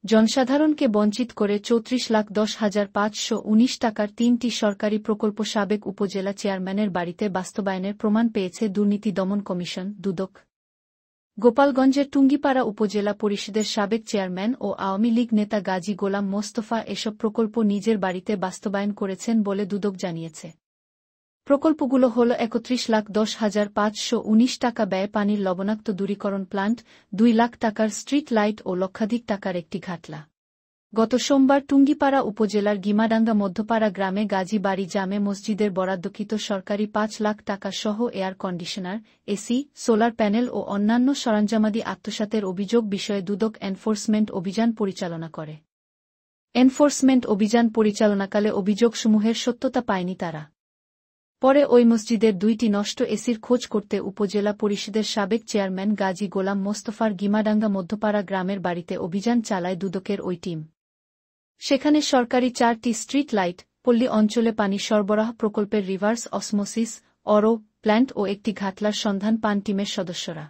জনসাধারণকে বঞ্চিত করে ৩৪,১০,৫১৯ টাকার ৩টি সরকারি প্রকল্প সাবেক উপজেলা চেয়ারম্যানের বাড়িতে বাস্তবায়নের প্রমাণ পেয়েছে দুর্নীতি দমন কমিশন, দুদক। গোপালগঞ্জের টুঙ্গিপাড়া উপজেলা পরিষদের সাবেক চেয়ারম্যান ও আওয়ামী লীগ নেতা গাজী গোলাম মোস্তফা এসব প্রকল্প নিজের বাড়িতে বাস্তবায়ন করেছেন বলে দুদক জানিয়েছে। প্রকল্পগুলো হল ৩১,১০,৫১৯ টাকা ব্যয়ে পানির লবণাক্ত দূরীকরণ প্লান্ট, ২ লাখ টাকার স্ট্রিট লাইট ও লক্ষাধিক টাকার একটি ঘাটলা। গত সোমবার টুঙ্গিপাড়া উপজেলার গিমাডাঙ্গা মধ্যপাড়া গ্রামে গাজী বাড়ি জামে মসজিদের বরাদ্দকৃত সরকারি ৫ লাখ টাকা সহ air conditioner, AC, solar panel ও অন্যান্য সরঞ্জামাদি আত্মসাতের অভিযোগ বিষয়ে দুদক এনফোর্সমেন্ট অভিযান পরিচালনা করে। এনফোর্সমেন্ট অভিযান পরিচালনাকালে অভিযোগসমূহের সত্যতা পায়নি তারা। পরে ওই মসজিদের ২টি নষ্ট এসির খোঁজ করতে উপজেলা পরিষদের সাবেক চেয়ারম্যান গাজী গোলাম মোস্তফার গিমাডাঙ্গা মধ্যপাড়া গ্রামের বাড়িতে অভিযান চালায় দুদকের ওই টিম। সেখানে সরকারি ৪টি স্ট্রিট লাইট, পল্লী অঞ্চলে পানি সরবরাহ প্রকল্পের রিভার্স অসমোসিস, অরো প্ল্যান্ট ও একটি ঘাটলার সন্ধান পান টিমের সদস্যরা।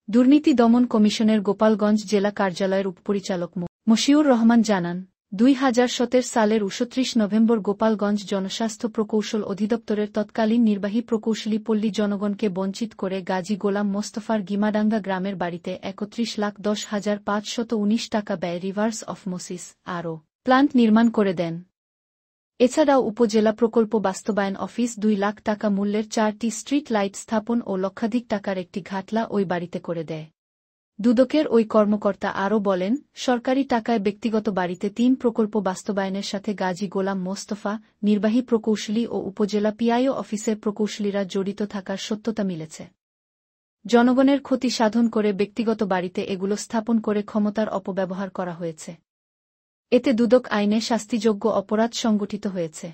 দুর্নীতি দমন কমিশনের গোপালগঞ্জ জেলা কার্যালয়ের উপপরিচালক মশিউর রহমান জানান, ২০১৭ সালের ২৯ নভেম্বর গোপালগঞ্জ জনস্বাস্থ্য প্রকৌশল অধিদপ্তরের তৎকালীন নির্বাহী প্রকৌশলী পল্লী জনগণকে বঞ্চিত করে গাজী গোলাম মোস্তফার গিমাডাঙ্গা গ্রামের বাড়িতে ৩১,১০,৫১৯ টাকা ব্যয়ে রিভার্স অসমোসিস, আরও প্লান্ট নির্মাণ করে দেন। এছাড়াও উপজেলা প্রকল্প বাস্তবায়ন অফিস ২ লাখ টাকা মূল্যের ৪টি স্ট্রিট লাইট স্থাপন ও লক্ষাধিক টাকার একটি ঘাটলা ওই বাড়িতে করে দেয়। দুদকের ওই কর্মকর্তা আরও বলেন, সরকারি টাকায় ব্যক্তিগত বাড়িতে ৩ প্রকল্প বাস্তবায়নের সাথে গাজী গোলাম মোস্তফা, নির্বাহী প্রকৌশলী ও উপজেলা পিআইও অফিসের প্রকৌশলীরা জড়িত থাকার সত্যতা মিলেছে। জনগণের ক্ষতি সাধন করে ব্যক্তিগত বাড়িতে এগুলো স্থাপন করে ক্ষমতার অপব্যবহার করা হয়েছে। এতে দুদক আইনে শাস্তিযোগ্য অপরাধ সংগঠিত হয়েছে।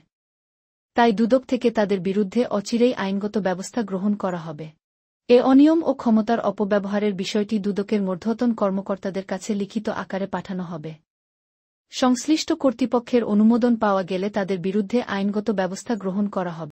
তাই দুদক থেকে তাদের বিরুদ্ধে অচিরেই আইনগত ব্যবস্থা গ্রহণ করা হবে। এ অনিয়ম ও ক্ষমতার অপব্যবহারের বিষয়টি দুদকের ঊর্ধ্বতন কর্মকর্তাদের কাছে লিখিত আকারে পাঠানো হবে। সংশ্লিষ্ট কর্তৃপক্ষের অনুমোদন পাওয়া গেলে তাদের বিরুদ্ধে আইনগত ব্যবস্থা গ্রহণ করা হবে।